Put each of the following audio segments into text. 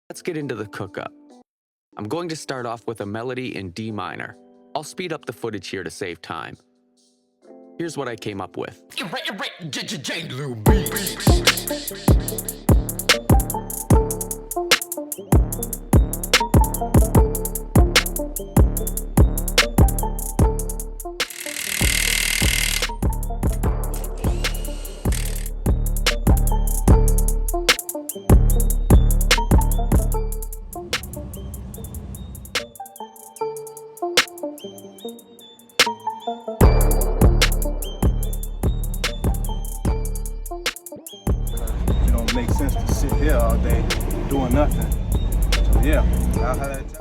Let's get into the cook-up. I'm going to start off with a melody in D minor. I'll speed up the footage here to save time. Here's what I came up with. It don't make sense to sit here all day doing nothing. So yeah, I'll have that time.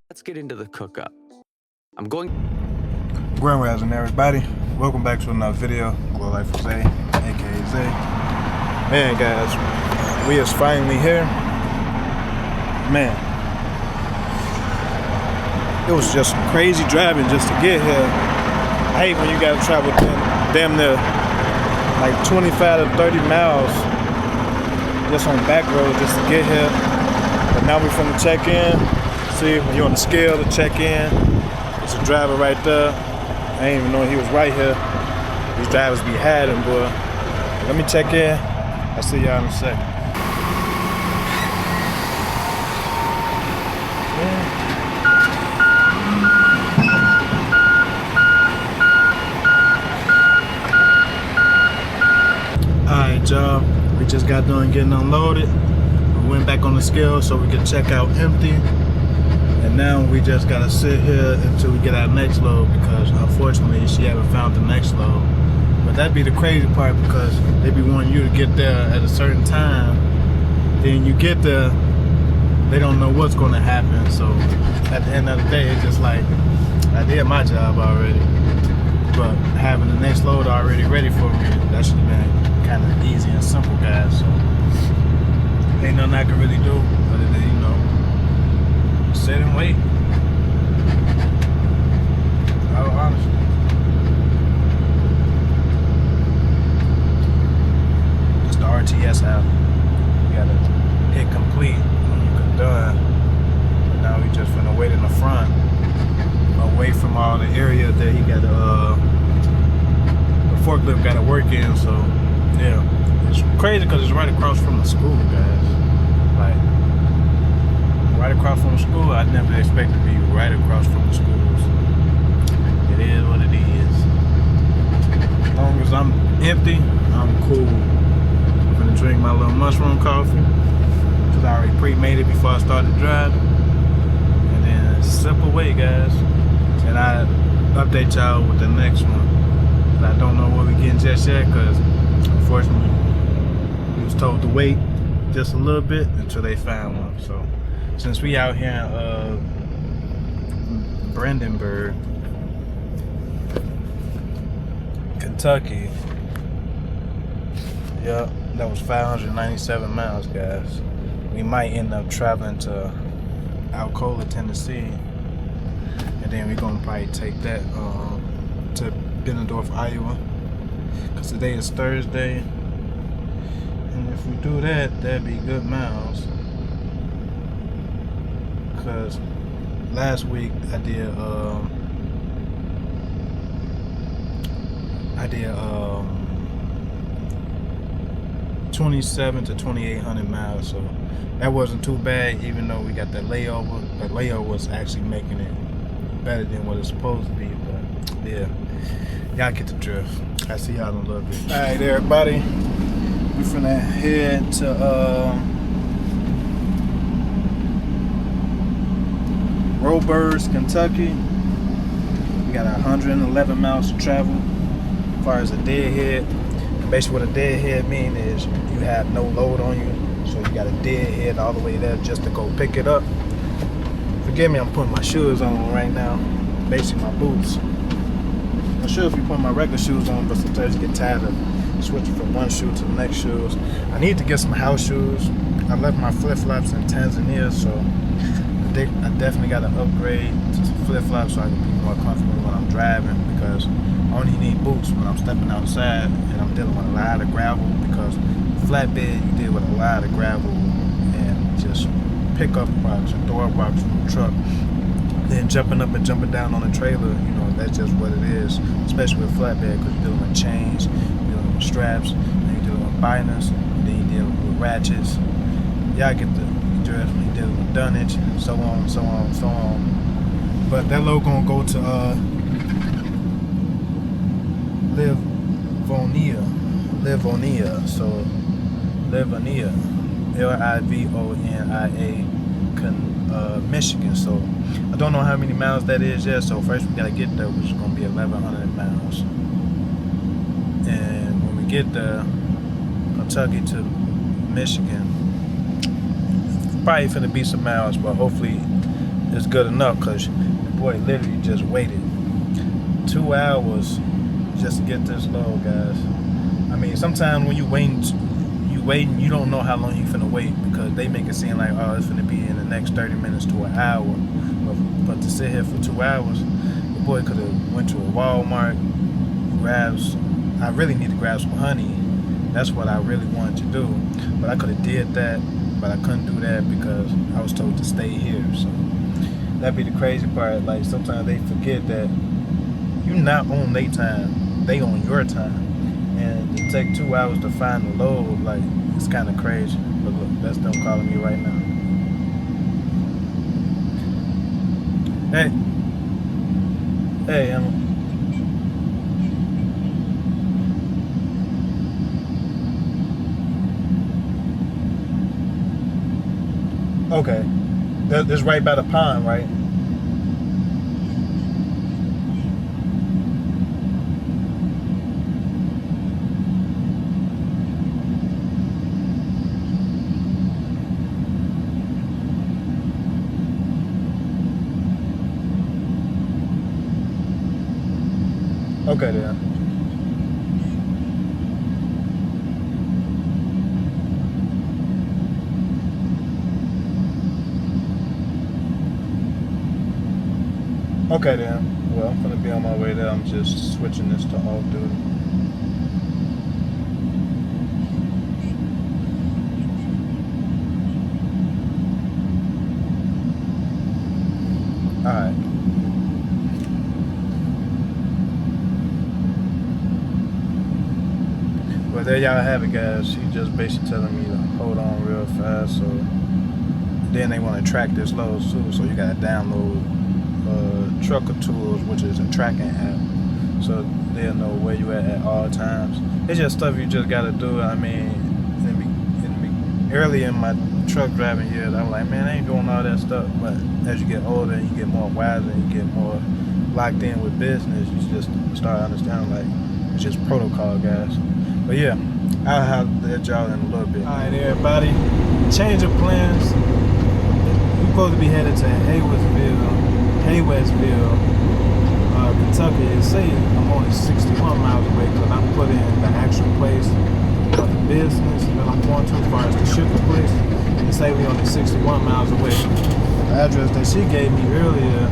Let's get into the cook-up. I'm going... Grand Rising, everybody. Welcome back to another video. Glo-Life with Zay, aka Zay. Man, guys, we is finally here. Man, it was just some crazy driving just to get here. I hate when you gotta travel damn near like 25 to 30 miles just on back roads just to get here. But now we're finna check in. See, when you're on the scale to check in, it's a driver right there. I didn't even know he was right here. These drivers be hiding, boy. Let me check in. I'll see y'all in a second. Alright, y'all. We just got done getting unloaded. We went back on the scale so we could check out empty. And now we just gotta sit here until we get our next load because unfortunately she haven't found the next load. But that'd be the crazy part because they be wanting you to get there at a certain time. Then you get there, they don't know what's gonna happen. So at the end of the day, it's just like, I did my job already. But having the next load already ready for me, that should have been kind of easy and simple, guys. So ain't nothing I can really do other than, you know, sit and wait. Oh, honestly. Just the RTS app. You gotta hit complete when you're done. But now we just finna wait in the front, away from all the area that he got the forklift got to work in. So yeah, it's crazy because it's right across from the school, guys. Like, right across from the school, I never expected to be right across from the schools. It is what it is. As long as I'm empty, I'm cool. I'm gonna drink my little mushroom coffee because I already pre-made it before I started driving. And then sip away, guys. And I update y'all with the next one. But I don't know what we're getting just yet because unfortunately we was told to wait just a little bit until they find one. So since we out here in Brandenburg, Kentucky, yeah, that was 597 miles, guys. We might end up traveling to Alcola, Tennessee, and then we're gonna probably take that to Benendorf, Iowa, because today is Thursday, and if we do that, that'd be good miles. Because last week I did 27 to 2,800 miles, so that wasn't too bad, even though we got that layover. That layover was actually making it better than what it's supposed to be. But yeah, y'all get the drift. I'll see y'all in a little bit. All right, everybody, we finna head to Roebuck, Kentucky. got 111 miles to travel. As far as a deadhead, basically what a deadhead means is you have no load on you, so you got a deadhead all the way there just to go pick it up. Forgive me, I'm putting my shoes on right now, basically my boots. I should be putting my regular shoes on, but sometimes you get tired of switching from one shoe to the next shoes. I need to get some house shoes. I left my flip-flops in Tanzania, so I definitely got to upgrade to some flip-flops so I can be more comfortable when I'm driving, because I only need boots when I'm stepping outside and I'm dealing with a lot of gravel, because flatbed you deal with a lot of gravel and just pickup rocks and door rocks from the truck. Then jumping up and jumping down on the trailer, you know, that's just what it is, especially with flatbed, because you're dealing with chains, you're dealing with straps, then you're dealing with binders, then you're dealing with ratchets. Y'all get the drift when you're dealing with dunnage, and so on, so on, so on. But that load gonna go to Livonia, so Livonia, Livonia, Michigan. So I don't know how many miles that is yet. So first we gotta get there, which is gonna be 1,100 miles. And when we get there, Kentucky to Michigan, probably finna be some miles, but hopefully it's good enough, because the boy literally just waited 2 hours just to get this load, guys. I mean, sometimes when you waiting, you don't know how long you finna wait, because they make it seem like, oh, it's finna be in the next 30 minutes to an hour. But to sit here for 2 hours, the boy could have went to a Walmart, I really need to grab some honey. That's what I really wanted to do. But I could have did that, but I couldn't do that because I was told to stay here. So that'd be the crazy part. Like, sometimes they forget that you're not on their time, they on your time. And to take 2 hours to find the load, like, it's kind of crazy. But look, that's them calling me right now. Hey, Emma. Okay, that's right by the pond, right? Okay, then. Okay, then. Well, I'm gonna be on my way there. I'm just switching this to off duty. All right. Well, there y'all have it, guys. She just basically telling me to hold on real fast. So then they want to track this load too. So you gotta download Trucker Tools, which is a tracking app, so they'll know where you at all times. It's just stuff you just gotta do. I mean, early in my truck driving years, I was like, man, I ain't doing all that stuff. But as you get older and you get more wiser and you get more locked in with business, you just start understanding, like, it's just protocol, guys. But yeah, I'll have that y'all in a little bit. All right, everybody, change of plans. We're supposed to be headed to Haywestville, Kentucky. It say I'm only 61 miles away, because I'm putting in the actual place of the business that I'm going to, as far as the shipping place. And it say we only 61 miles away. The address that she gave me earlier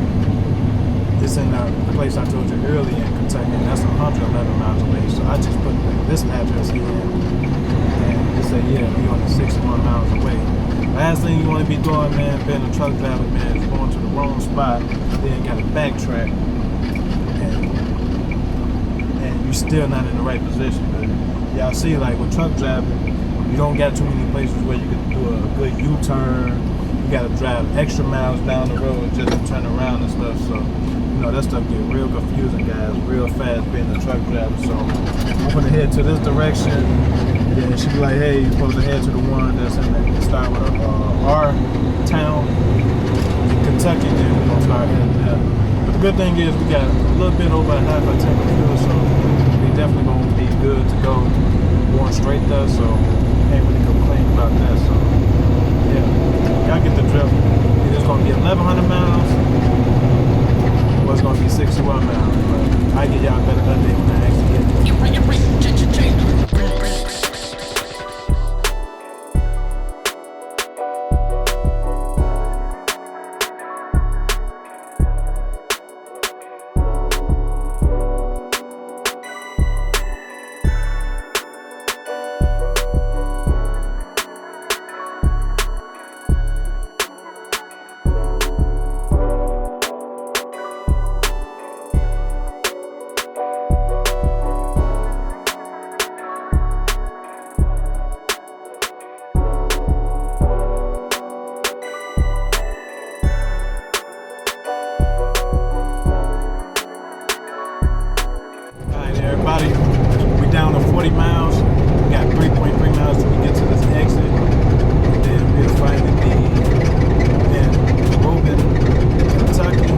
is in the place I told you earlier in Kentucky, and that's 111 miles away. So I just put this address in, and it said, yeah, we only 61 miles away. Last thing you want to be doing, man, being a truck driver, man, is going to the wrong spot, then got to backtrack, and you're still not in the right position. But y'all see, like, with truck driving, you don't got too many places where you can do a good U-turn. You got to drive extra miles down the road just to turn around and stuff. So, you know, that stuff get real confusing, guys, real fast being a truck driver. So I'm going to head to this direction. Yeah, she be like, hey, you're supposed to head to the one that's in the start with a R town in Kentucky, then we're gonna start heading there. But the good thing is we got a little bit over half our tank of fuel, so we definitely gonna be good to go going straight there. So can't really complain about that. So yeah, y'all get the drift. It's gonna be 1,100 miles. Or it's gonna be 61 miles. But I get y'all a better update when I actually get there. Everybody, we down to 40 miles. We got 3.3 miles till we get to this exit. And then we'll finally be in Robin, Kentucky.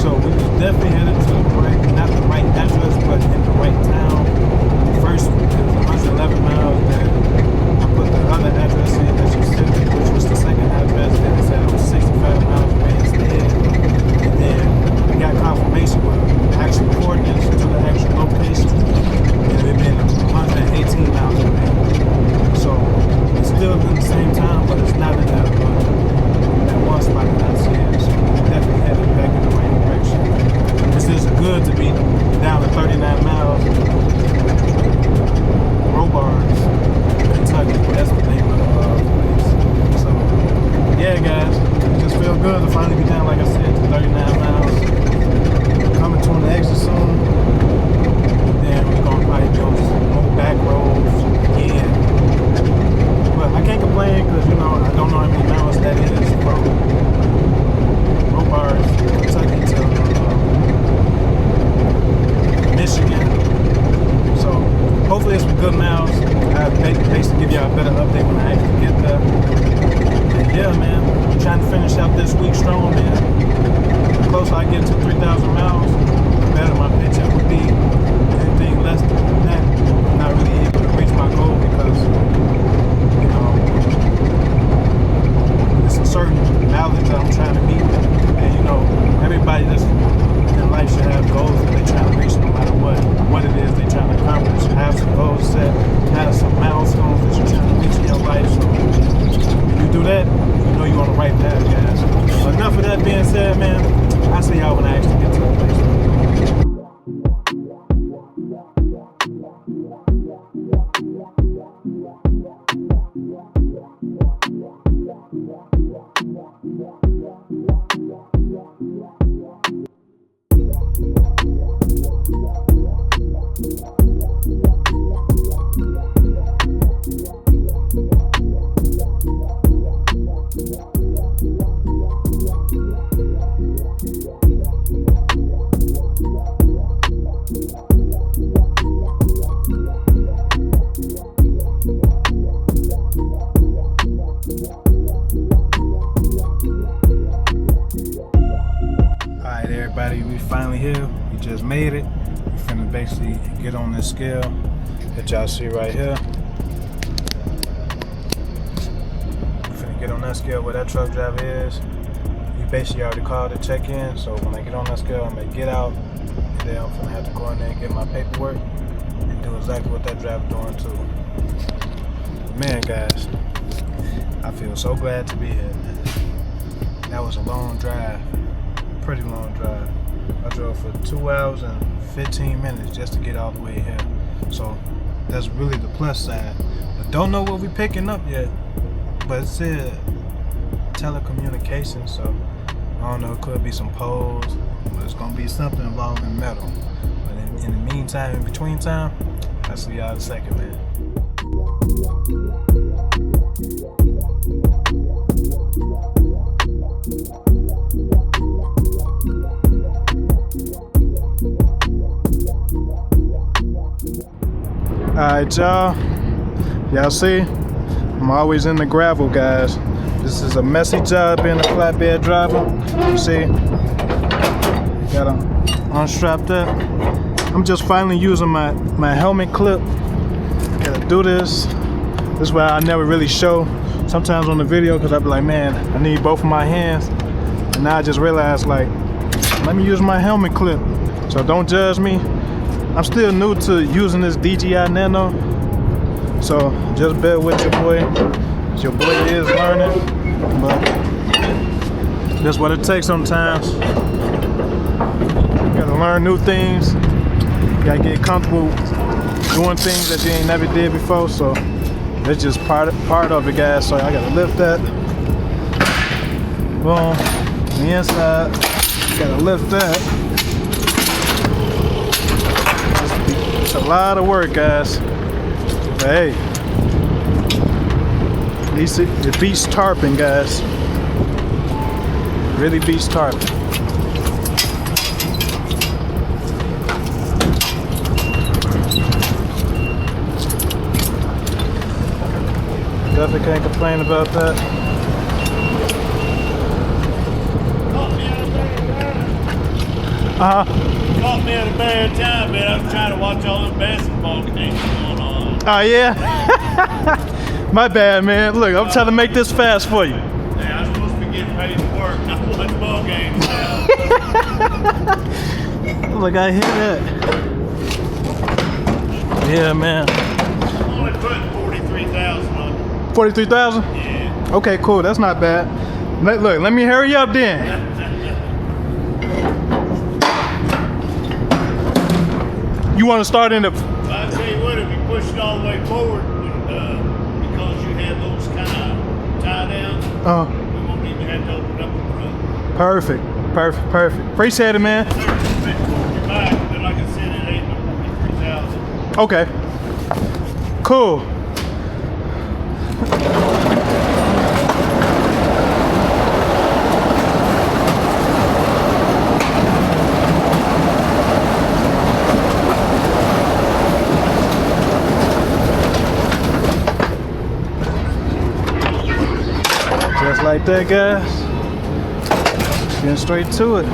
So we was definitely headed to the right, not the right address, but in the right town. First, it was 111 miles. Then I put the other address in that you sent me, which was the second address. Then it said it was 65 miles away instead. And then we got confirmation with actual coordinates to the actual location, and we've been 118 miles away. So it's still in the same time, but it's not in that one spot that I said. So we're definitely headed back in the right direction. This is good to be down to 39 miles. Robards, Kentucky, that's the name of the place. So yeah, guys, it just feels good to finally be down, like I said, to 39 miles. Coming to an exit soon. Then we're gonna probably go more back roads again. But I can't complain because I don't know how many miles that is from Robards, Kentucky to Michigan. So hopefully it's some good miles. I'll basically give y'all a better update when I actually get there. And yeah, man, I'm trying to finish out this week strong, man. The closer I get to 3,000 miles, the better my paycheck would be. Anything less than that, I'm not really able to reach my goal because, it's a certain mileage that I'm trying to meet. And, everybody that's in life should have goals that they're trying to reach no matter what it is they're trying to accomplish. Have some goals set, have some milestones that you're trying to reach in your life. So if you do that, you're on the right path, guys. But enough of that being said, man, I'll see y'all when I actually get to the place. Everybody, we finally here. We just made it. We're finna basically get on this scale that y'all see right here. We're finna get on that scale where that truck driver is. We basically already called to check in, so when I get on that scale, I'm gonna get out, and then I'm finna have to go in there and get my paperwork and do exactly what that driver doing too. Man, guys, I feel so glad to be here, man. That was a long drive. Pretty long drive. I drove for 2 hours and 15 minutes just to get all the way here. So that's really the plus side. But don't know what we're picking up yet. But it said telecommunications, so I don't know, it could be some poles, but it's gonna be something involving metal. But in the meantime, in between time, I'll see y'all in a second, man. Alright, y'all see, I'm always in the gravel, guys. This is a messy job being a flatbed driver. You see, Gotta unstrap that. I'm just finally using my helmet clip. Gotta do this. This is why I never really show sometimes on the video, because I be like, man, I need both of my hands. And now I just realized, like, let me use my helmet clip. So don't judge me. I'm still new to using this DJI Nano. So just bear with your boy. Your boy is learning, but that's what it takes sometimes. You gotta learn new things. You gotta get comfortable doing things that you ain't never did before. So that's just part of it, guys. So I gotta lift that. Boom. The inside. Gotta lift that. It's a lot of work, guys. But hey, at least it beats tarping, guys. Really beats tarping. Definitely can't complain about that. Caught me at a bad time, man. I was trying to watch all the basketball games going on. Oh yeah? My bad, man. Look, I'm trying to make this fast for you. Hey, I'm supposed to be getting paid to work, not watch ball games now. Look, I hear that. Yeah, man. I'm only putting 43,000 on it. 43,000? Yeah. Okay, cool. That's not bad. Look, let me hurry up then. You want to start in the... I'll tell you what, if you push it all the way forward, because you have those kind of tie downs, we won't even have to open up the front. Perfect. Appreciate it, man. Your back, but like I said, it ain't no 43,000. Okay. Cool. Just like that, guys. Getting straight to it.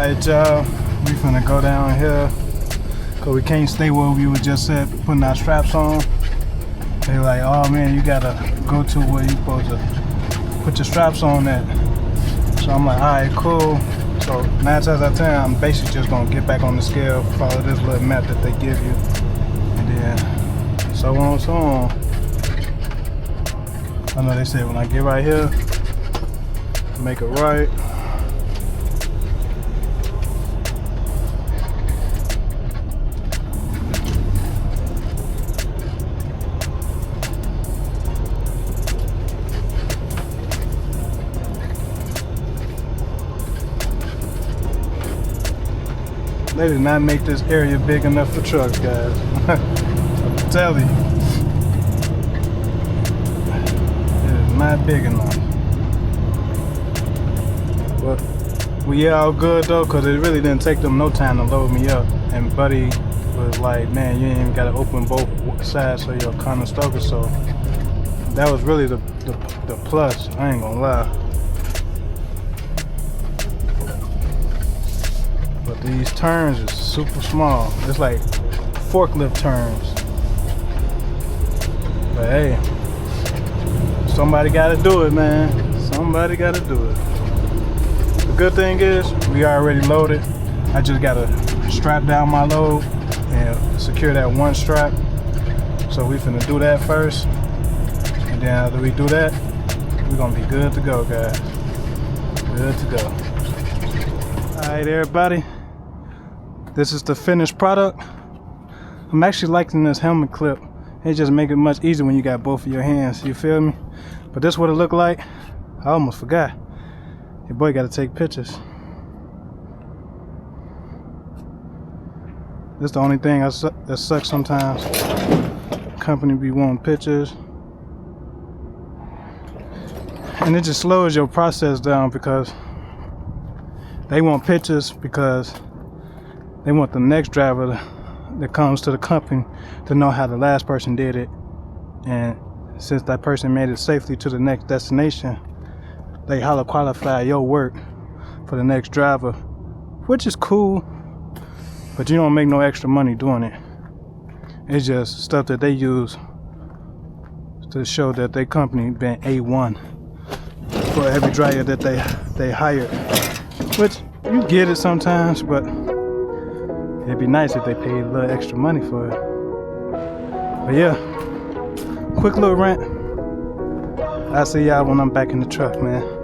Alright, y'all, we finna go down here because we can't stay where we were just at putting our straps on. They like, oh man, you gotta go to where you supposed to put your straps on at. So I'm like, alright, cool. So 9 times out of 10, I'm basically just gonna get back on the scale, follow this little map that they give you, and then so on and so on. I know they said when I get right here, make it right. They did not make this area big enough for trucks, guys. I'm telling you. It is not big enough. But we all good though, because it really didn't take them no time to load me up. And Buddy was like, man, you ain't even got to open both sides of your Conestoga. So that was really the plus. I ain't gonna lie. But these turns are super small. It's like forklift turns. But hey, somebody gotta do it, man. Somebody gotta do it. The good thing is, we already loaded. I just gotta strap down my load and secure that one strap. So we finna do that first. And then after we do that, we're gonna be good to go, guys. Good to go. Alright, everybody. This is the finished product. I'm actually liking this helmet clip. It just makes it much easier when you got both of your hands, you feel me? But this is what it looked like. I almost forgot. Your boy gotta take pictures. This is the only thing that sucks sometimes. Company be wanting pictures. And it just slows your process down because they want pictures because they want the next driver that comes to the company to know how the last person did it. And since that person made it safely to the next destination, they holler qualify your work for the next driver, which is cool, but you don't make no extra money doing it. It's just stuff that they use to show that their company been A1 for every driver that they hired, which you get it sometimes, but it'd be nice if they paid a little extra money for it. But yeah, quick little rant. I'll see y'all when I'm back in the truck, man.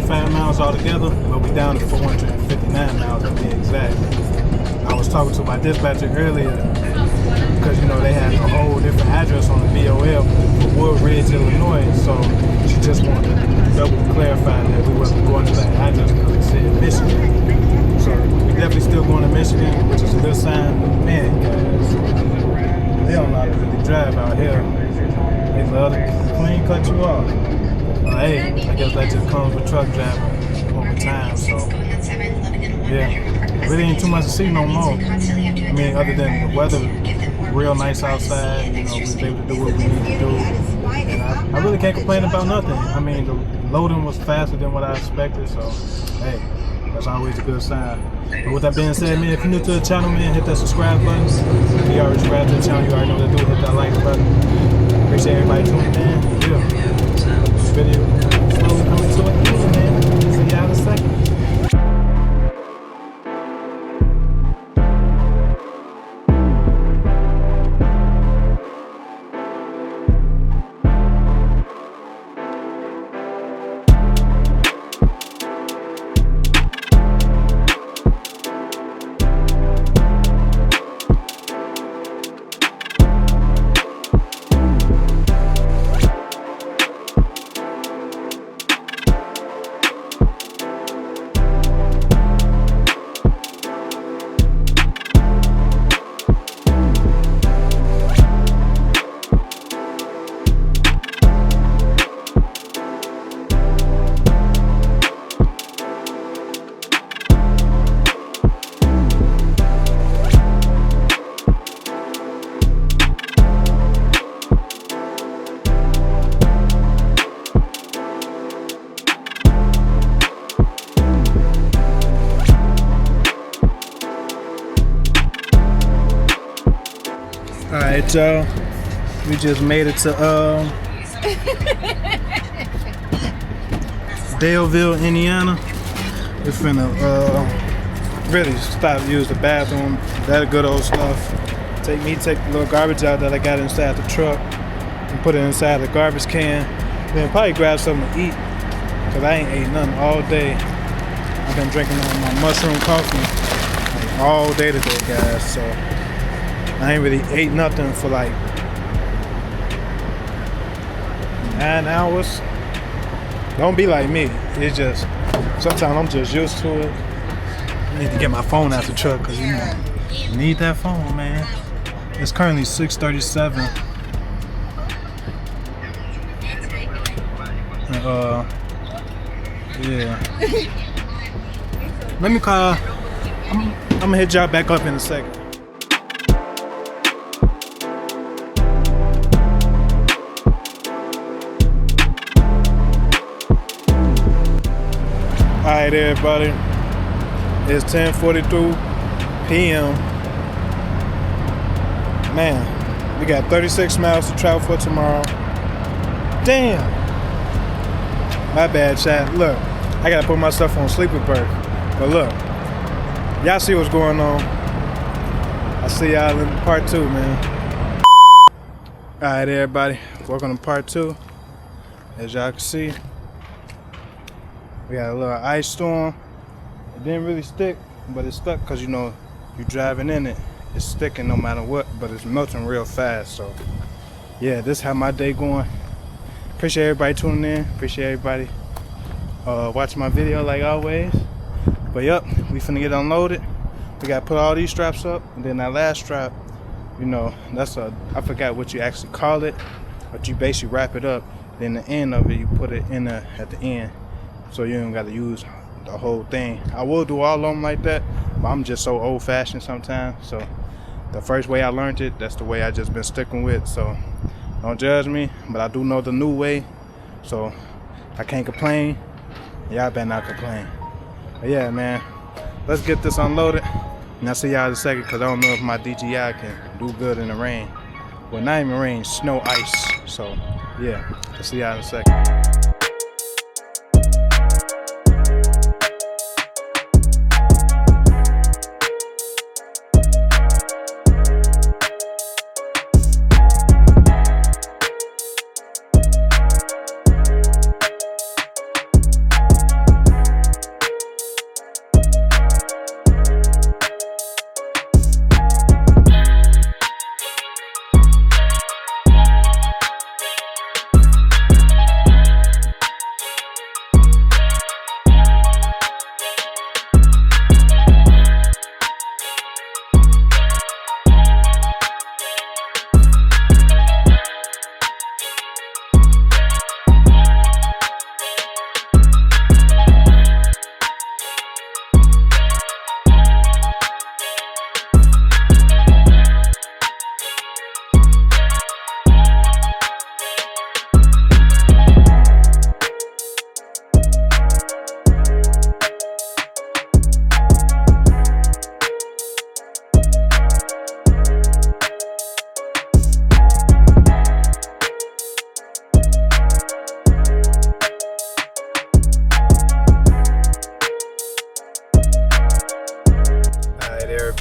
485 miles altogether, but we down to 459 miles to be exact. I was talking to my dispatcher earlier because you know they had a whole different address on the BOL for Woodridge, Illinois. So she just wanted to double clarify that we wasn't going to that address because it said Michigan. So we definitely still going to Michigan, which is a good sign. But man, guys, they don't know how to really drive out here. They love to clean cut you off. Hey, I guess that just comes with truck driving over time. So yeah, really ain't too much to see no more. I mean, other than the weather, real nice outside. You know, we was able to do what we need to do. And I really can't complain about nothing. I mean, the loading was faster than what I expected. So hey, that's always a good sign. But with that being said, man, if you're new to the channel, man, hit that subscribe button. If you already subscribed to the channel, you already know what to do. Hit that like button. Appreciate everybody tuning in. Yeah. This video slowly coming to an end, man. See y'all in a second. Alright, y'all. We just made it to Daleville, Indiana. We're finna really stop to use the bathroom. That good old stuff. Take the little garbage out that I got inside the truck and put it inside the garbage can. Then probably grab something to eat, cause I ain't ate nothing all day. I've been drinking my mushroom coffee like all day today, guys. So I ain't really ate nothing for like 9 hours. Don't be like me. It's just, sometimes I'm just used to it. I need to get my phone out the truck because you know, you need that phone, man. It's currently 6:37. Yeah. Let me call. I'm gonna hit y'all back up in a second. Alright, everybody, it's 10:42 p.m. Man, we got 36 miles to travel for tomorrow. Damn! My bad, chat. Look, I gotta put myself on sleeper berth. But look, y'all see what's going on. I'll see y'all in part 2, man. Alright, everybody, welcome to part 2. As y'all can see, we got a little ice storm. It didn't really stick, but it stuck because you know you're driving in it. It's sticking no matter what, but it's melting real fast. So yeah, this is how my day going. Appreciate everybody tuning in. Appreciate everybody watching my video like always. But yep, we finna get unloaded. We gotta put all these straps up, and then that last strap, you know, that's I forgot what you actually call it, but you basically wrap it up. Then the end of it, you put it in at the end. So you don't got to use the whole thing. I will do all of them like that, but I'm just so old-fashioned sometimes. So the first way I learned it, that's the way I just been sticking with. So don't judge me, but I do know the new way. So I can't complain. Y'all better not complain. But yeah, man, let's get this unloaded. And I'll see y'all in a second, because I don't know if my DJI can do good in the rain. Well, not even rain, snow, ice. So yeah, I'll see y'all in a second.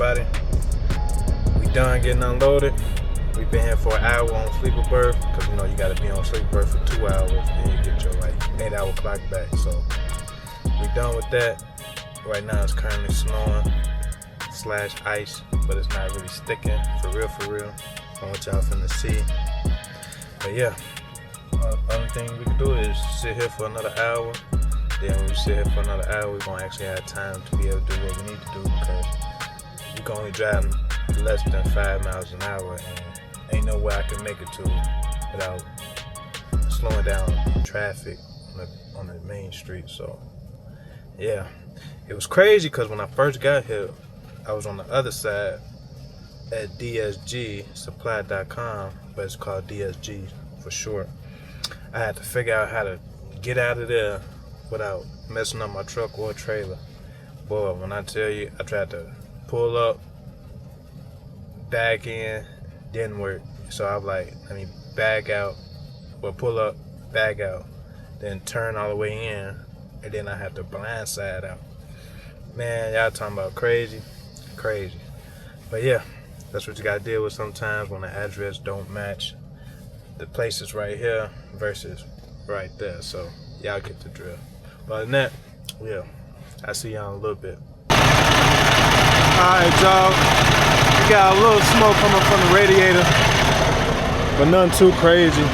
everybody. We done getting unloaded. We've been here for an hour on sleeper berth, because you know you gotta be on sleeper berth for 2 hours, then you get your like 8-hour clock back. So we done with that. Right now it's currently snowing / ice, but it's not really sticking for real. From what y'all finna see. But yeah, only thing we can do is sit here for another hour. Then when we sit here for another hour, we're gonna actually have time to be able to do what we need to do, because we can only drive less than 5 miles an hour, and ain't no way I can make it to without slowing down traffic on the main street. So yeah, it was crazy because when I first got here, I was on the other side at DSGsupply.com, but it's called DSG for short. I had to figure out how to get out of there without messing up my truck or trailer. Boy, when I tell you, I tried to pull up, back in, didn't work. So I was like, let me back out, or pull up, back out, then turn all the way in, and then I had to blindside out. Man, y'all talking about crazy. But yeah, that's what you gotta deal with sometimes when the address don't match the places right here versus right there. So y'all get the drill. But other than that, yeah, I'll see y'all in a little bit. Alright, y'all. We got a little smoke coming from the radiator, but nothing too crazy.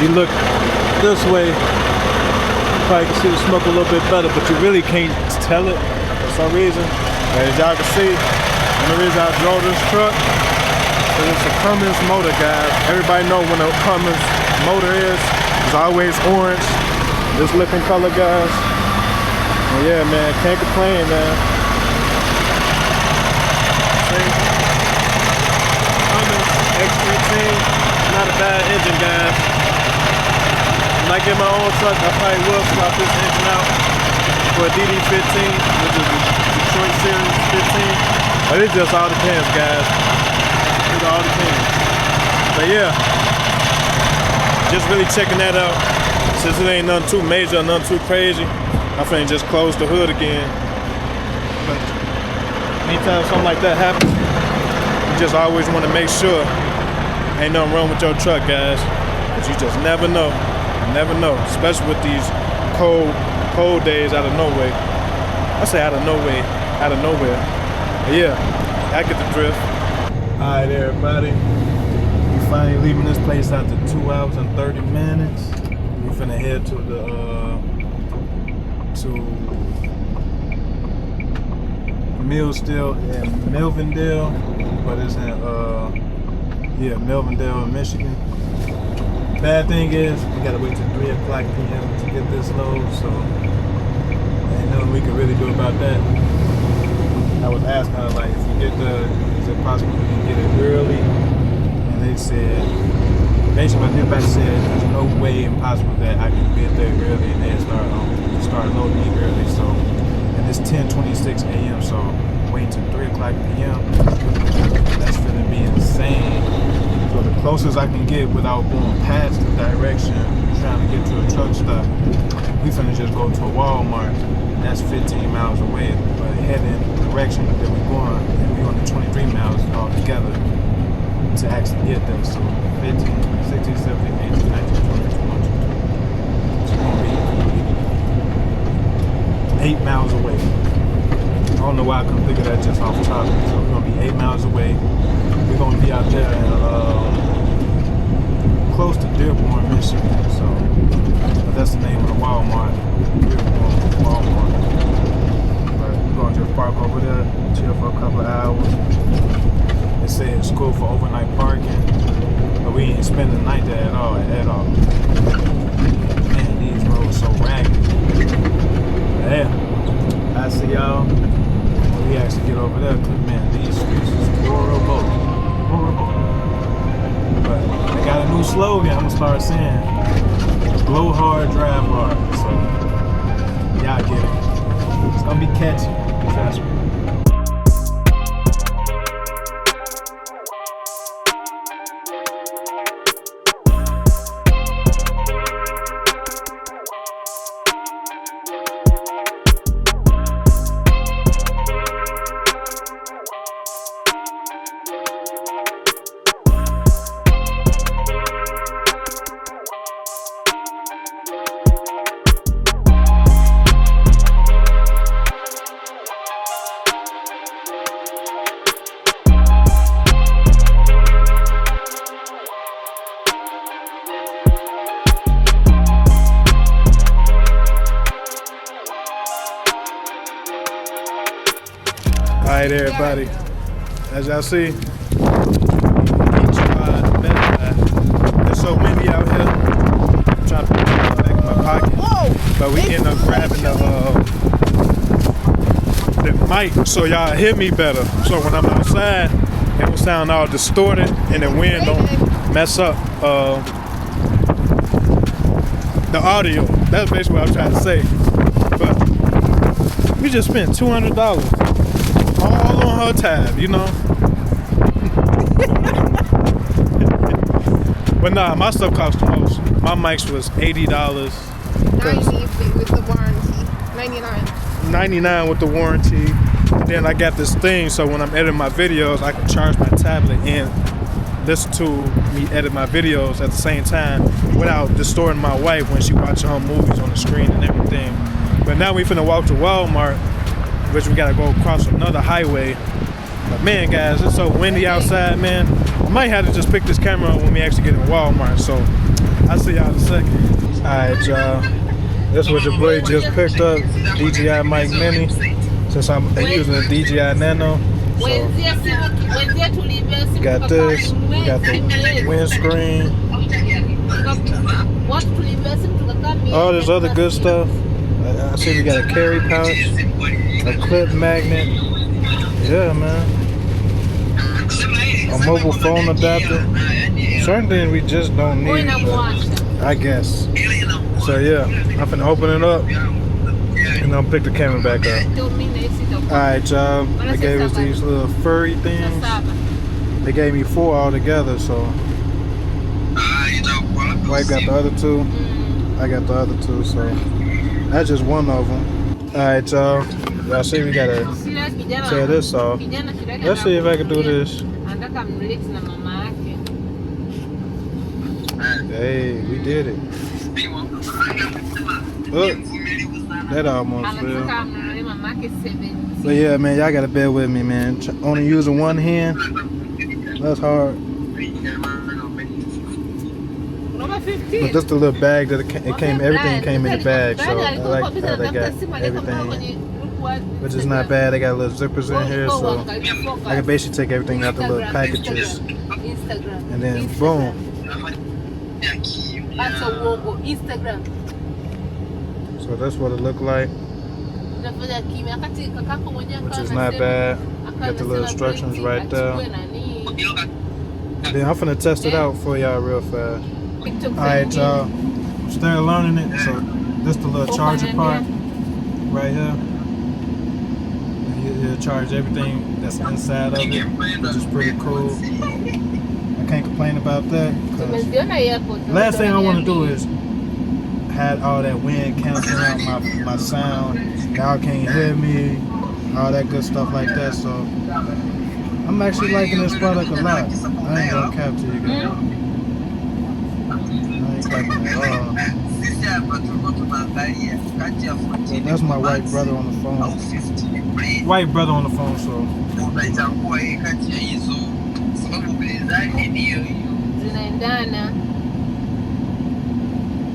You look this way, you probably can see the smoke a little bit better, but you really can't tell it for some reason. As y'all can see, and the reason I drove this truck is it's a Cummins motor, guys. Everybody know when a Cummins motor is, it's always orange. This looking color, guys. And yeah, man, can't complain, man. See? Cummins X13, not a bad engine, guys. When I get my own truck, I probably will swap this engine out for a DD15, which is the Detroit Series 15. But it just all depends, guys. It all depends. But yeah, just really checking that out. Since it ain't nothing too major, nothing too crazy, I'm finna just close the hood again. But anytime something like that happens, you just always want to make sure ain't nothing wrong with your truck, guys. But you just never know. You never know, especially with these cold days out of nowhere. I say out of nowhere. But yeah, I get the drift. All right, everybody. We finally leaving this place after 2 hours and 30 minutes. We finna head to the Melvindale, but it's in Melvindale, Michigan. Bad thing is we gotta wait till 3 o'clock p.m. to get this load, so ain't nothing we can really do about that. I was asking her, like, if we get is it possible we can get it early? And they said, basically my dispatch said there's no way impossible that I can get there early and then start loading me early. So, and it's 10:26 a.m. So wait till 3 o'clock p.m. That's gonna be insane. So the closest I can get without going past the direction, trying to get to a truck stop, we finna just go to a Walmart. That's 15 miles away, but heading in the direction that we're going, and we're on the 23 miles altogether to actually get there. So 15, 16, 17, 18, 19, 20, 21. It's gonna be 8 miles away. I don't know why I couldn't figure that just off the top. So we're gonna be 8 miles away. We're gonna be out there close to Dearborn, Michigan. So that's the name of the Walmart. Dearborn Walmart. But we're gonna just park over there, chill for a couple of hours. They say it's cool for overnight parking, but we ain't spending the night there at all. Man, these roads so ragged. Yeah, I see y'all when we actually get over there, cause man, these streets is horrible. But they got a new slogan I'm gonna start saying: "Glow hard, drive hard." So y'all get it. It's gonna be catchy. Trust me. Alright, everybody. As y'all see, it's so windy out here. I'm trying to put it back in my pocket. But we end up grabbing the mic so y'all hear me better. So when I'm outside, it will sound all distorted and the wind don't mess up the audio. That's basically what I'm trying to say. But we just spent $200 all on her tab, you know. But nah, my stuff cost the most. My mics was $80. 90 with the warranty. 99. 99 with the warranty. And then I got this thing, so when I'm editing my videos, I can charge my tablet and listen to me edit my videos at the same time without distorting my wife when she watching her movies on the screen and everything. But now we finna walk to Walmart, which we gotta go across another highway. But man, guys, it's so windy outside, man. I might have to just pick this camera up when we actually get in Walmart. So I'll see y'all in a second. All right, y'all. This is what your boy just picked up, DJI Mic Mini. Since I'm using a DJI Nano. So got this, we got the windscreen, all this other good stuff. I see we got a carry pouch, a clip magnet. Yeah, man. A mobile phone adapter. Certain things we just don't need, I guess. So yeah, I'm finna open it up and I'll pick the camera back up. Alright, y'all. They gave us these little furry things. They gave me 4 altogether, so White got the other 2. I got the other 2, so that's just one of them. Alright, y'all. Y'all see we gotta tear this off. Let's see if I can do this. Hey, we did it. Look, that almost fell. But yeah, man, y'all gotta bear with me, man. Only using one hand, that's hard. But just the little bag that it came, everything came in the bag, so I like how they got everything. Which is not bad. They got little zippers in here, so I can basically take everything out the little packages, and then boom. So that's what it looked like, which is not bad. Got the little instructions right there. Then I'm finna test it out for y'all real fast. Alright, y'all. Still learning it. So this the little charger part right here. It'll charge everything that's inside of it, which is pretty cool. I can't complain about that. Last thing I want to do is have all that wind canceling out my sound. Y'all can't hear me, all that good stuff like that. So I'm actually liking this product a lot. I ain't gonna capture you guys. I ain't liking it at all. So that's my white brother on the phone. White brother on the phone, so.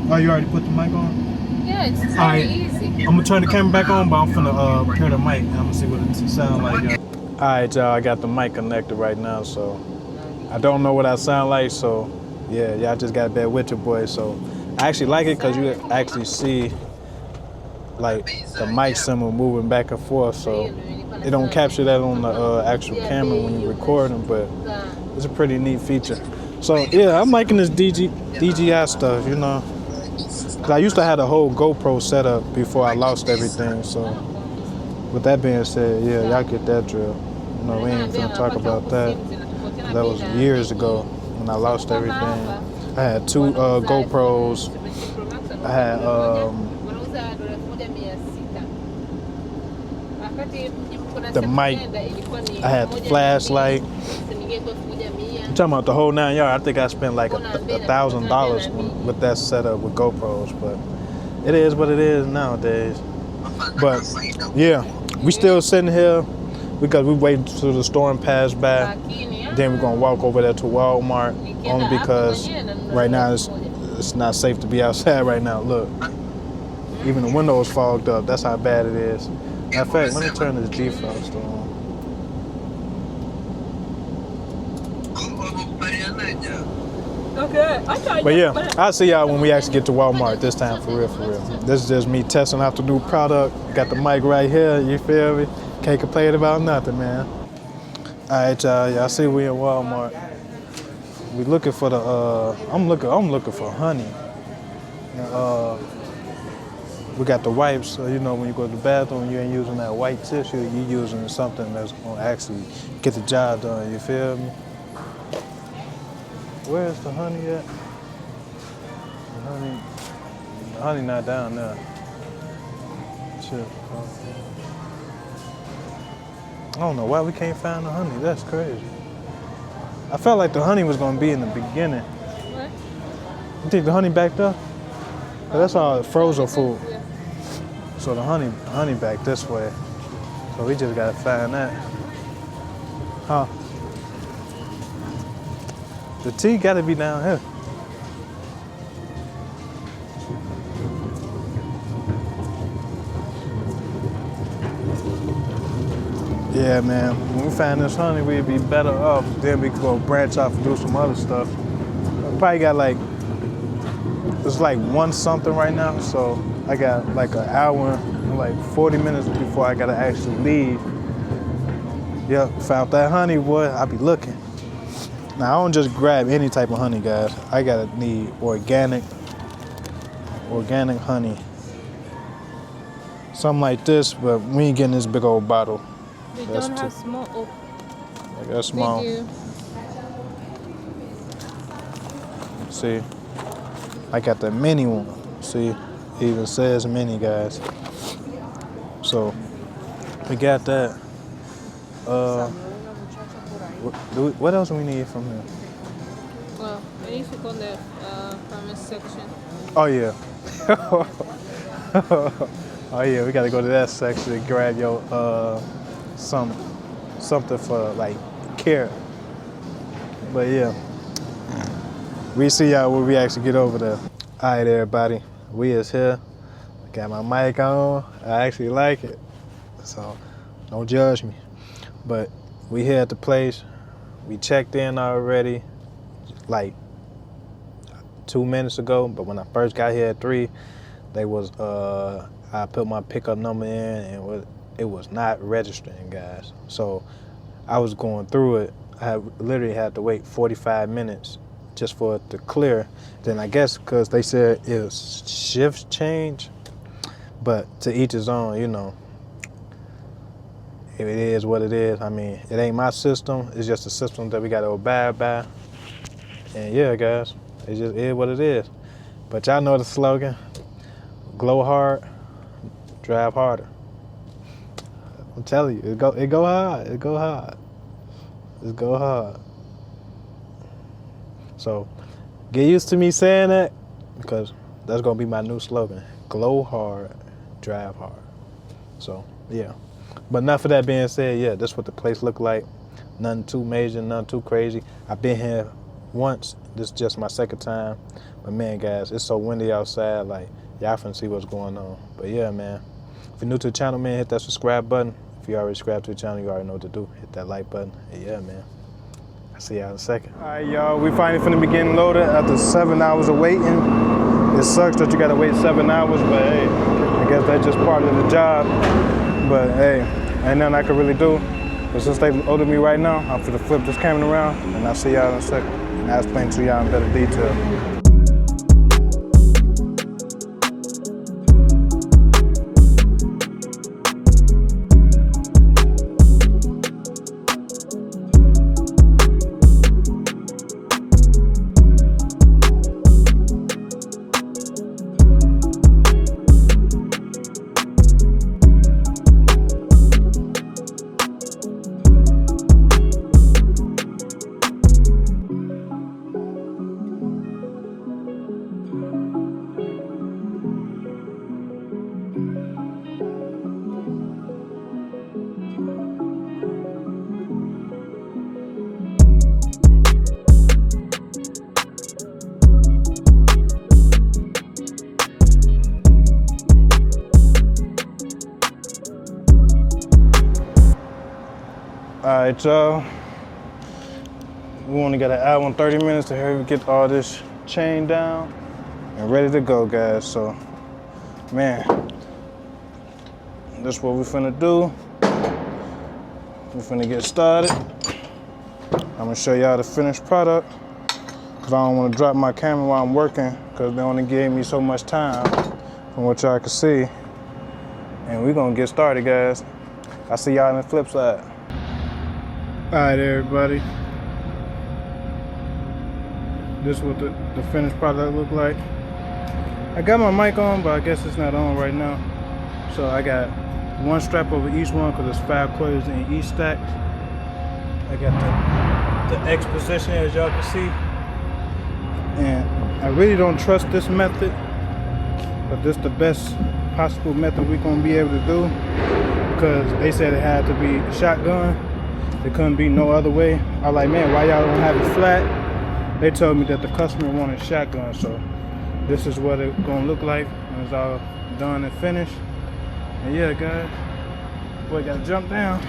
Oh, you already put the mic on? Yeah, it's very easy. I'm gonna turn the camera back on, but I'm finna prepare the mic and I'm gonna see what it sounds like. Alright, y'all, I got the mic connected right now, so I don't know what I sound like, so yeah, y'all just gotta bear with your boy. So I actually like it because you actually see like the mic symbol moving back and forth, so it don't capture that on the actual camera when you're recording, but it's a pretty neat feature. So yeah, I'm liking this DJI stuff, you know. Cause I used to have a whole GoPro setup before I lost everything. So with that being said, yeah, y'all get that drill. You know, we ain't gonna talk about that. That was years ago when I lost everything. I had 2 GoPros. I had the mic. I had the flashlight. I'm talking about the whole 9 yards. I think I spent like $1,000 with that setup with GoPros, but it is what it is nowadays. But yeah, we still sitting here because we waiting till the storm pass by. Then we're gonna walk over there to Walmart, only because right now it's not safe to be outside right now. Look, even the windows fogged up. That's how bad it is. Matter of fact, let me turn this defrost on. Okay, I tried. But yeah, I'll see y'all when we actually get to Walmart this time, for real, for real. This is just me testing out the new product. Got the mic right here, you feel me? Can't complain about nothing, man. All right, y'all see we in Walmart. We looking for the, I'm looking for honey. We got the wipes, so you know when you go to the bathroom, you ain't using that white tissue, you using something that's gonna actually get the job done, you feel me? Where's the honey at? The honey not down there. Shit. I don't know why we can't find the honey, that's crazy. I felt like the honey was gonna be in the beginning. What? You think the honey back there? 'Cause that's all frozen food. Yeah. So the honey back this way. So we just gotta find that. Huh? The tea gotta be down here. Yeah, man, when we find this honey, we'd be better off. Then we could go branch off and do some other stuff. I probably got like, it's like 1 something right now, so I got like an hour and like 40 minutes before I gotta actually leave. Yep, found that honey, boy, I be looking. Now, I don't just grab any type of honey, guys. I gotta need organic honey. Something like this, but we ain't getting this big old bottle. They That's don't have too- small. Oh, Like that's small. they do. See, I got the mini one. See, it even says mini, guys. So, we got that. What else do we need from here? Well, I need to go in the pharmacy section. Oh yeah. Oh yeah, we gotta go to that section and grab your something for like care. But yeah, we see y'all when we actually get over there. All right, everybody, we is here. Got my mic on. I actually like it, so don't judge me. But we here at the place. We checked in already, like 2 minutes ago. But when I first got here at 3, they was I put my pickup number in and it was not registering, guys. So I was going through it. I literally had to wait 45 minutes just for it to clear. Then I guess because they said it was shift change, but to each his own, you know. It is what it is. I mean, it ain't my system. It's just a system that we got to abide by. And yeah, guys, it just is what it is. But y'all know the slogan: glow hard, drive harder. I'm telling you, it go hard. It go hard. It go hard. So get used to me saying that, because that's gonna be my new slogan: glow hard, drive hard. So yeah. But enough of that being said, yeah, that's what the place look like. Nothing too major, nothing too crazy. I've been here once. This is just my second time. But man, guys, it's so windy outside. Like, y'all finna see what's going on. But yeah, man. If you're new to the channel, man, hit that subscribe button. If you already subscribed to the channel, you already know what to do. Hit that like button. And yeah, man. I'll see y'all in a second. All right, y'all. We finally finna be getting loaded after 7 hours of waiting. It sucks that you gotta wait 7 hours, but hey, I guess that's just part of the job. But hey, ain't nothing I can really do. But since they loaded me right now, I'm finna flip this camera around, and I'll see y'all in a second. And I'll explain to y'all in better detail. All right, y'all. We only got an hour and 30 minutes to hurry get all this chain down and ready to go, guys. So, man, that's what we're finna do. We're finna get started. I'm gonna show y'all the finished product, because I don't want to drop my camera while I'm working, because they only gave me so much time from what y'all can see. And we're gonna get started, guys. I'll see y'all on the flip side. All right, everybody. This is what the finished product look like. I got my mic on, but I guess it's not on right now. So I got one strap over each one, because there's 5 coils in each stack. I got the X position, as y'all can see. And I really don't trust this method, but this is the best possible method we're gonna be able to do, because they said it had to be shotgun. It couldn't be no other way. I was like, man, why y'all don't have it flat? They told me that the customer wanted shotgun, so this is what it's gonna look like when it's all done and finished. And yeah, guys, boy, gotta jump down.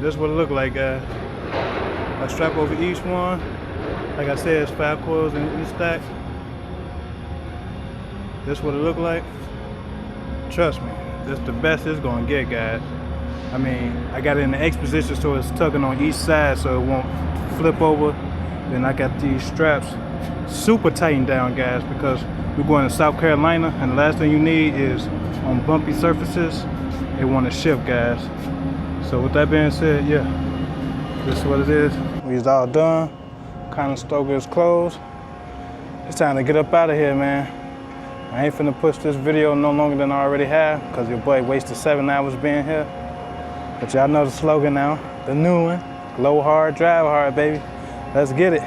This is what it look like, guys. I strap over each one. Like I said, it's 5 coils in each stack. This is what it look like. Trust me, this is the best it's gonna get, guys. I mean, I got it in the X position, so it's tugging on each side so it won't flip over. Then I got these straps super tightened down, guys, because we're going to South Carolina, and the last thing you need is on bumpy surfaces, they want to shift, guys. So with that being said, yeah, this is what it is. We's all done. Kind of stoker is closed. It's time to get up out of here, man. I ain't finna push this video no longer than I already have, because your boy wasted 7 hours being here. But y'all know the slogan now, the new one, glow hard, drive hard, baby. Let's get it.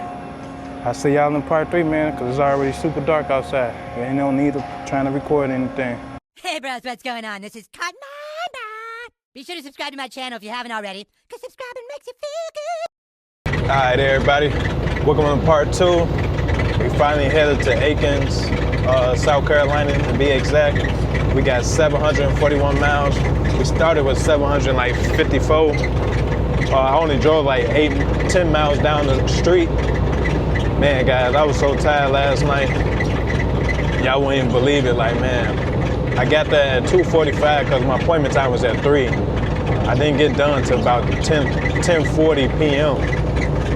I'll see y'all in part 3, man, because it's already super dark outside. There ain't no need of trying to record anything. Hey bros, what's going on? This is Cotton. Be sure to subscribe to my channel if you haven't already, because subscribing makes you feel good. All right, everybody. Welcome to part 2. We finally headed to Aikens, South Carolina, to be exact. We got 741 miles. We started with 754. I only drove like 10 miles down the street. Man, guys, I was so tired last night. Y'all wouldn't even believe it. Like, man, I got there at 2:45 because my appointment time was at 3. I didn't get done till about 10:40 p.m.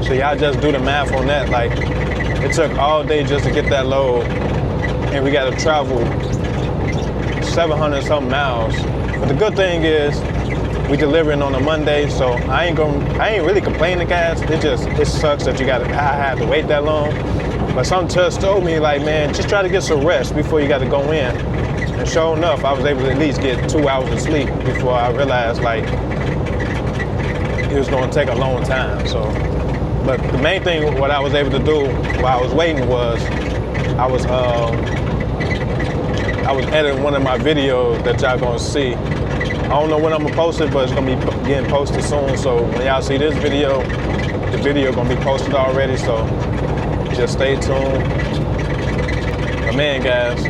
So y'all just do the math on that. Like, it took all day just to get that load, and we got to travel 700 something miles. But the good thing is, we delivering on a Monday, so I ain't really complaining, guys. It sucks that I had to wait that long. But some just told me, like, man, just try to get some rest before you got to go in. And sure enough, I was able to at least get 2 hours of sleep before I realized, like, it was going to take a long time. So, but the main thing, what I was able to do while I was waiting was, I was editing one of my videos that y'all gonna see. I don't know when I'm gonna post it, but it's gonna be getting posted soon. So when y'all see this video, the video gonna be posted already. So just stay tuned. But man, guys,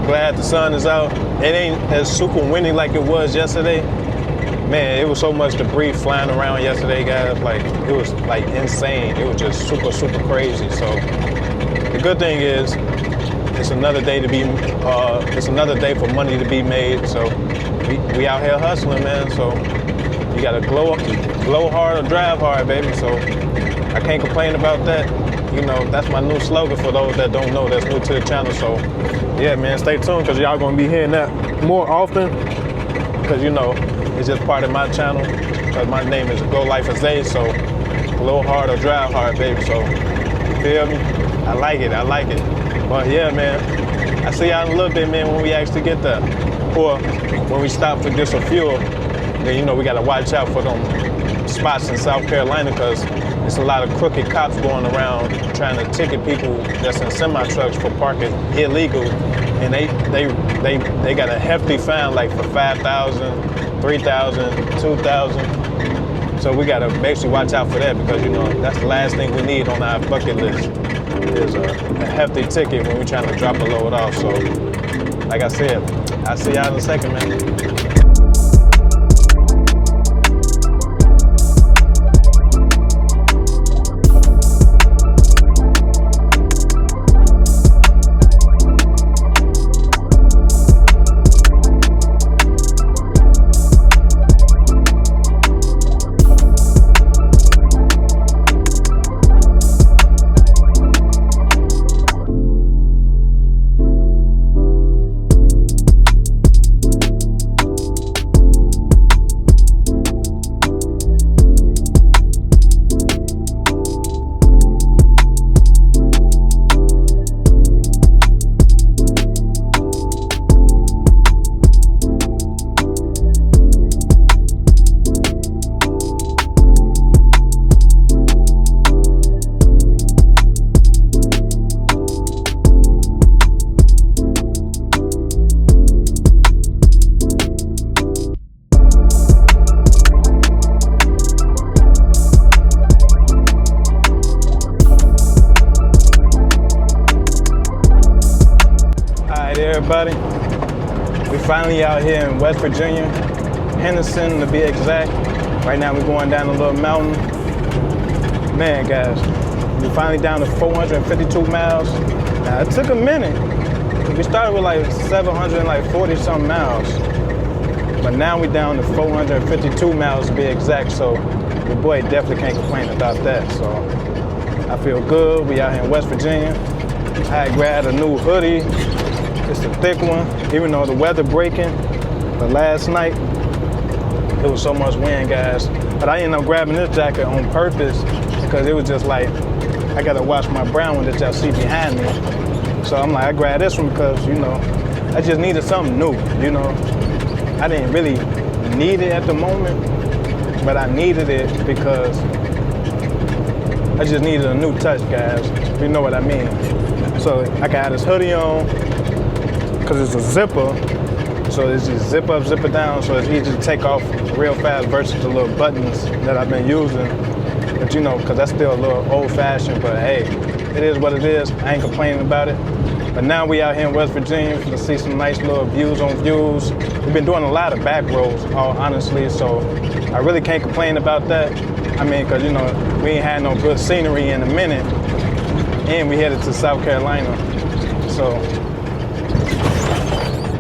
glad the sun is out. It ain't as super windy like it was yesterday. Man, it was so much debris flying around yesterday, guys. Like, it was like insane. It was just super, super crazy. So the good thing is, it's another day to be, it's another day for money to be made. So we out here hustling, man. So you gotta glow hard or drive hard, baby. So I can't complain about that. You know, that's my new slogan for those that don't know, that's new to the channel. So yeah, man, stay tuned, because y'all gonna be hearing that more often. Because, you know, it's just part of my channel. Because my name is Glo-Life of Zay, so glow hard or drive hard, baby. So, you feel me? I like it. But yeah, man, I see y'all in a little bit, man, when we actually get there. Or when we stop to get some fuel, then, you know, we gotta watch out for them spots in South Carolina, because there's a lot of crooked cops going around trying to ticket people that's in semi-trucks for parking illegal. And they got a hefty fine, like for $5,000, $3,000, $2,000. So we gotta basically watch out for that, because, you know, that's the last thing we need on our bucket list is a hefty ticket when we're trying to drop a load off. So, like I said, I'll see y'all in a second, man. everybody. We finally out here in West Virginia, Henderson to be exact. Right now we're going down a little mountain. Man, guys, we're finally down to 452 miles. Now, it took a minute. We started with like 740 something miles. But now we're down to 452 miles to be exact, so your boy definitely can't complain about that. So I feel good. We out here in West Virginia. I grabbed a new hoodie. It's a thick one, even though the weather breaking. But last night, it was so much wind, guys. But I ended up grabbing this jacket on purpose because it was just like, I gotta watch my brown one that y'all see behind me. So I'm like, I grabbed this one because, you know, I just needed something new, you know. I didn't really need it at the moment, but I needed it because I just needed a new touch, guys. You know what I mean. So I got this hoodie on because it's a zipper. So it's just zip up, zip it down, so it's easy to take off real fast versus the little buttons that I've been using. But you know, because that's still a little old fashioned, but hey, it is what it is. I ain't complaining about it. But now we out here in West Virginia to see some nice little views on views. We've been doing a lot of back roads, all honestly, so I really can't complain about that. I mean, because you know, we ain't had no good scenery in a minute, and we headed to South Carolina. So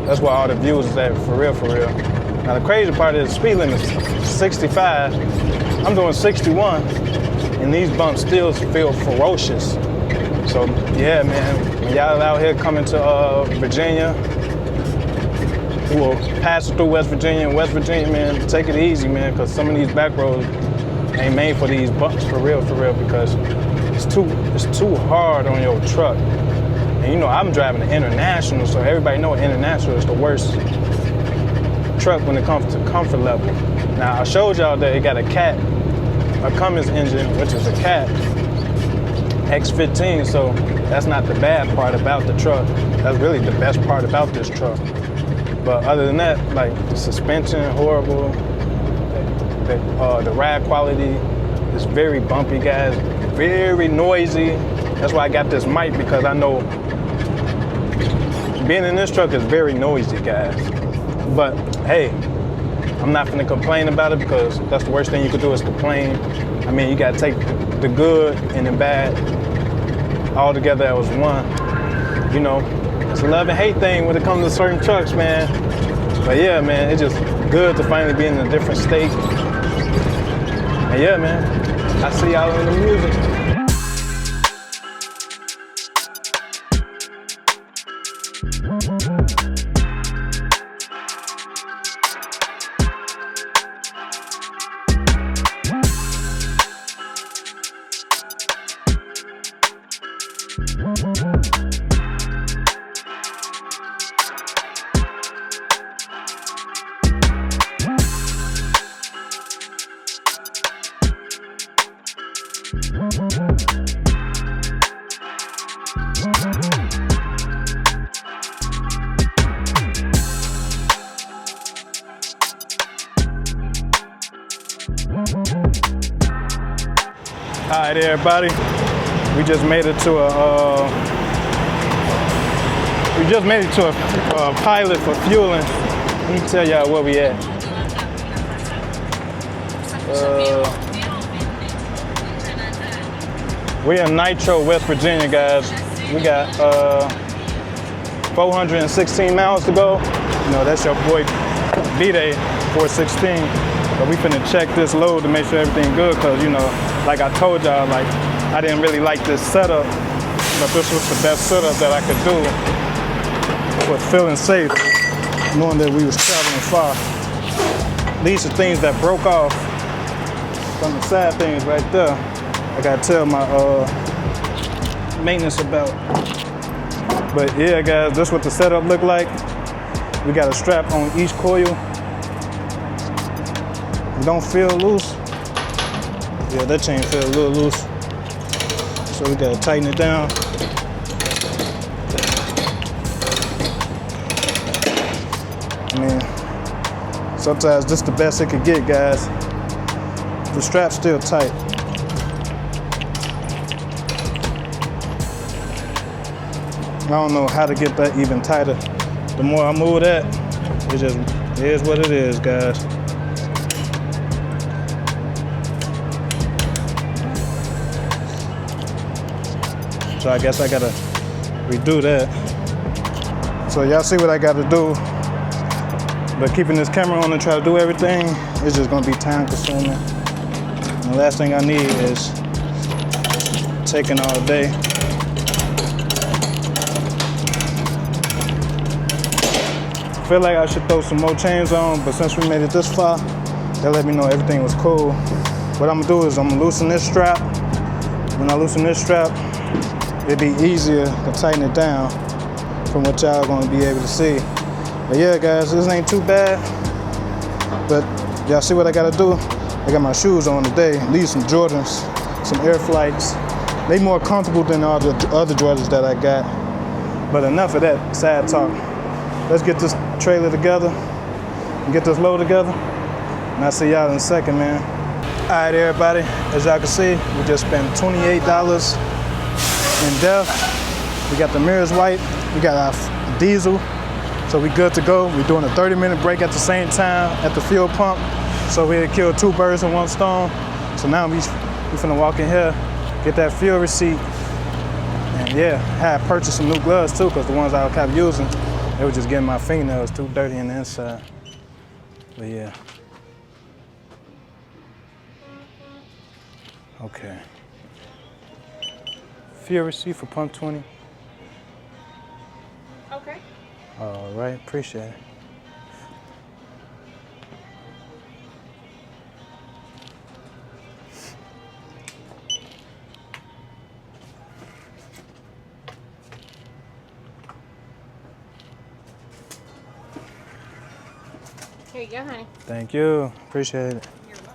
that's where all the views is at, for real, for real. Now the crazy part is the speed limit is 65. I'm doing 61, and these bumps still feel ferocious. So yeah, man, when y'all out here coming to Virginia, well, pass through West Virginia, man, take it easy, man, because some of these back roads ain't made for these bumps, for real, because it's too hard on your truck. And you know, I'm driving an International, so everybody know International is the worst truck when it comes to comfort level. Now, I showed y'all that it got a Cummins engine, which is a Cat X15, so that's not the bad part about the truck. That's really the best part about this truck. But other than that, like the suspension, horrible. The ride quality is very bumpy, guys. Very noisy. That's why I got this mic, because I know being in this truck is very noisy, guys. But hey, I'm not gonna complain about it, because that's the worst thing you could do is complain. I mean, you gotta take the good and the bad all together as one. You know, it's a love and hate thing when it comes to certain trucks, man. But yeah, man, it's just good to finally be in a different state. And yeah, man, I see y'all in the music. All right, everybody. We just made it to a pilot for fueling. Let me tell y'all where we at. We're in Nitro, West Virginia, guys. We got 416 miles to go. You know, that's your boy B-Day 416. But we finna check this load to make sure everything good, because you know, like I told y'all, like I didn't really like this setup, but this was the best setup that I could do for feeling safe, knowing that we was traveling far. These are things that broke off. Some of the sad things right there, I gotta tell my maintenance about. But yeah, guys, this is what the setup look like. We got a strap on each coil. It don't feel loose. Yeah, that chain feel a little loose. So we gotta tighten it down. I mean, sometimes this the best it could get, guys. The strap's still tight. I don't know how to get that even tighter. the more I move that, it just is what it is, guys. So I guess I gotta redo that. So y'all see what I gotta do. But keeping this camera on and try to do everything, it's just gonna be time consuming. And the last thing I need is taking all day. I feel like I should throw some more chains on, but since we made it this far, they let me know everything was cool. What I'm gonna do is I'm gonna loosen this strap. When I loosen this strap, it'd be easier to tighten it down from what y'all gonna be able to see. But yeah, guys, this ain't too bad. But y'all see what I gotta do? I got my shoes on today. These some Jordans, some Air Flights. They more comfortable than all the other Jordans that I got. But enough of that sad talk. Let's get this trailer together and get this load together. And I'll see y'all in a second, man. All right, everybody, as y'all can see, we just spent $28 in depth. We got the mirrors white, we got our diesel, so we good to go. We're doing a 30-minute break at the same time at the fuel pump, so we kill 2 birds with 1 stone. So now we finna walk in here, get that fuel receipt, and yeah, I had purchased some new gloves too, because the ones I kept using, they were just getting my fingernails too dirty on the inside. But yeah. Okay. Fuel receipt for pump 20. Okay. All right, appreciate it. Here you go, honey. Thank you, appreciate it. You're welcome.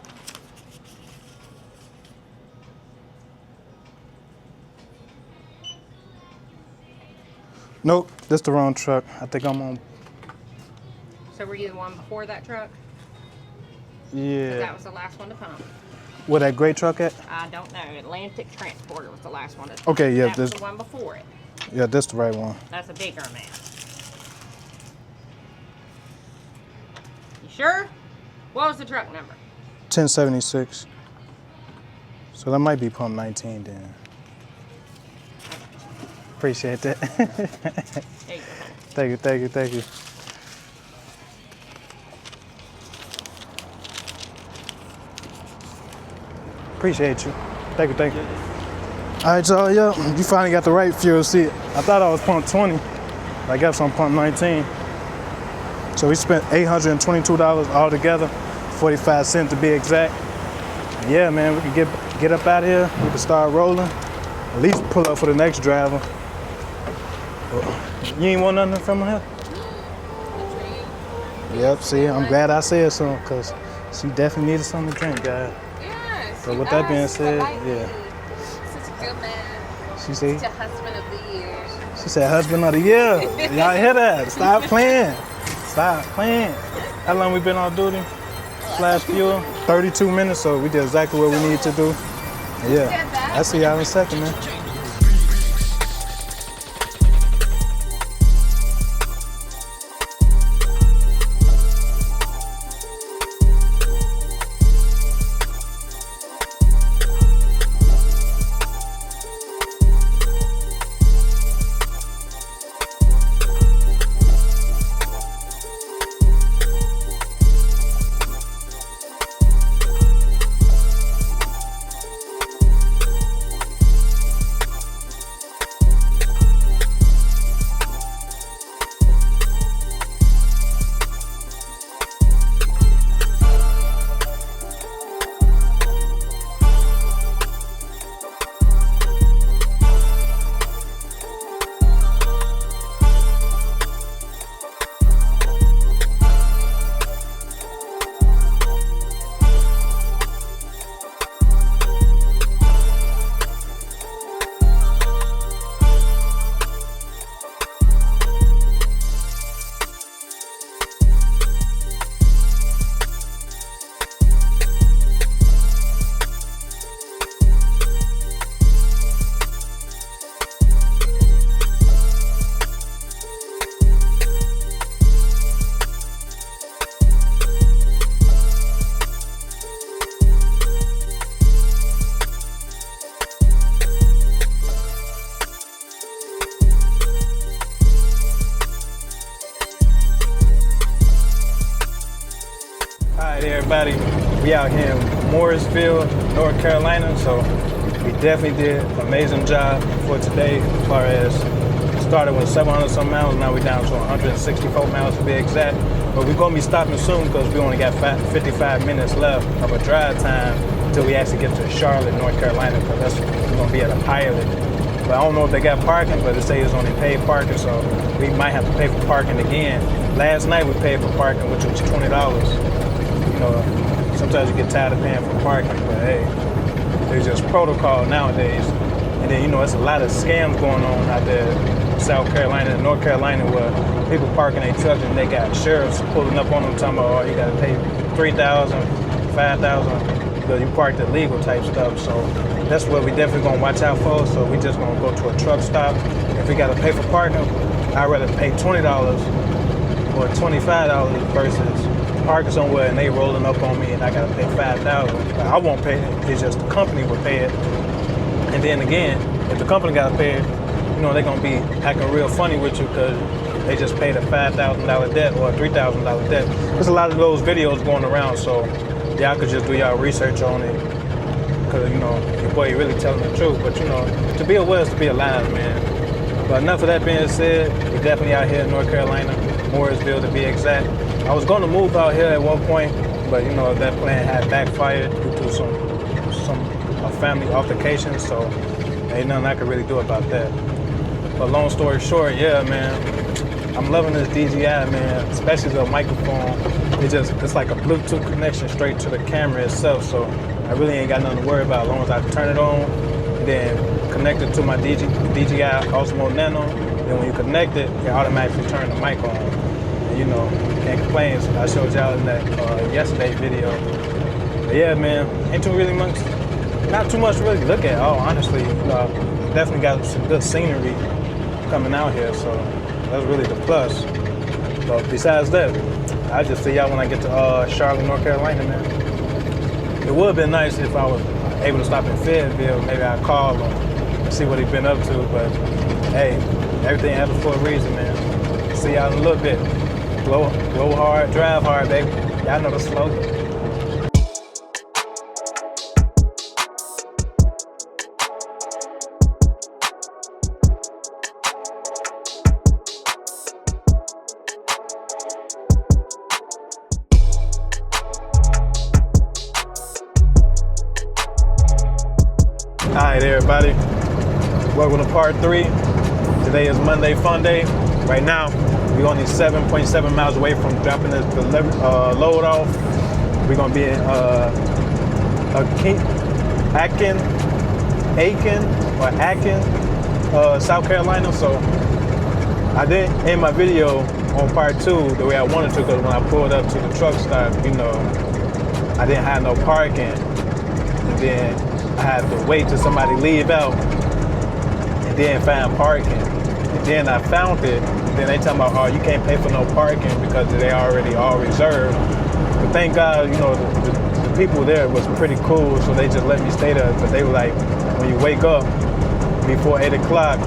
Nope, this the wrong truck. I think I'm on. So were you the one before that truck? Yeah. That was the last one to pump. Where that gray truck at? I don't know. Atlantic Transporter was the last one to Okay, yeah, that was this- the one before it. Yeah, this the right one. That's a bigger amount. You sure? What was the truck number? 1076. So that might be pump 19 then. Appreciate that. There you go, honey. Thank you, thank you, thank you. Appreciate you. Thank you, thank you. All right, y'all, yeah, you finally got the right fuel seat. I thought I was pump 20. I guess I'm pump 19. So we spent $822 altogether, 45 cents to be exact. Yeah, man, we could get up out of here. We could start rolling. At least pull up for the next driver. You ain't want nothing from her? Yep, see, I'm glad I said so, because she definitely needed something to drink, guys. Yes. So with that being said, Delightful. yeah. Such a good man. She said, Such a husband of the year. she said husband of the year. Y'all hear that? Stop playing. Stop playing. How long we been on duty? Flash fuel? 32 minutes, so we did exactly what we need to do. Yeah, I'll see y'all in a second, man. everybody. We out here in Morrisville, North Carolina, so we definitely did an amazing job for today as far as started with 700 some miles, now we're down to 164 miles to be exact. But we're gonna be stopping soon because we only got 55 minutes left of a drive time until we actually get to Charlotte, North Carolina, because we're gonna be at a pilot. But I don't know if they got parking, but it says it's only paid parking, so we might have to pay for parking again. Last night we paid for parking, which was $20. You know, sometimes you get tired of paying for parking, but hey, there's just protocol nowadays. And then, you know, there's a lot of scams going on out there in South Carolina and North Carolina where people parking their trucks and they got sheriffs pulling up on them talking about, oh, you gotta pay $3,000, $5,000 because you parked illegal type stuff. So that's what we definitely gonna watch out for. So we just gonna go to a truck stop. If we gotta pay for parking, I'd rather pay $20 or $25 versus parking somewhere and they rolling up on me and I gotta pay $5,000. I won't pay it, it's just the company would pay it. And then again, if the company got to pay it, you know, they're going to be acting real funny with you because they just paid a $5,000 debt or a $3,000 debt. There's a lot of those videos going around, so y'all could just do y'all research on it because, you know, your boy really telling the truth. But, you know, to be aware is to be alive, man. But enough of that being said, we're definitely out here in North Carolina, Morrisville to be exact. I was going to move out here at one point, but, you know, that plan had backfired due to some family altercation, so ain't nothing I could really do about that. But long story short, yeah, man, I'm loving this DJI, man, especially the microphone. It's like a Bluetooth connection straight to the camera itself, so I really ain't got nothing to worry about as long as I turn it on and then connect it to my DJI Osmo Nano. Then when you connect it, it automatically turns the mic on. And, you know, can't complain. So I showed y'all in that yesterday video. But yeah, man, ain't too really much. Not too much to really look at, honestly. Definitely got some good scenery coming out here, so that's really the plus. But besides that, I'll just see y'all when I get to Charlotte, North Carolina, man. It would have been nice if I was able to stop in Fayetteville. Maybe I'd call him and see what he's been up to, but hey, everything happens for a reason, man. See y'all in a little bit. Blow hard, drive hard, baby. Y'all know the slogan. Alright everybody, welcome to part 3. Today is Monday Fun Day. Right now, we're only 7.7 miles away from dropping this load off. We're gonna be in Aiken, South Carolina. So I didn't end my video on part 2 the way I wanted to, because when I pulled up to the truck stop, you know, I didn't have no parking. And then I had to wait till somebody leave out and then find parking. And then I found it, and then they tell me, oh, you can't pay for no parking because they already all reserved. But thank God, you know, the people there was pretty cool, so they just let me stay there. But they were like, when you wake up before 8 o'clock,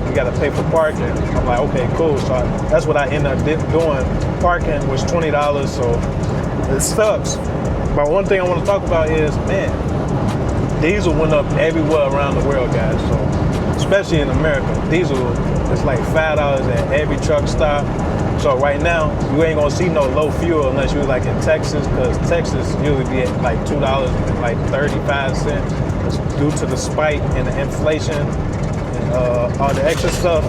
you gotta pay for parking. I'm like, okay, cool. So that's what I ended up doing. Parking was $20, so it sucks. But one thing I want to talk about is, man, diesel went up everywhere around the world, guys. So, especially in America, diesel is like $5 at every truck stop. So right now, you ain't gonna see no low fuel unless you're like in Texas, because Texas usually be at like $2 and like 35 cents. It's due to the spike in the inflation and all the extra stuff.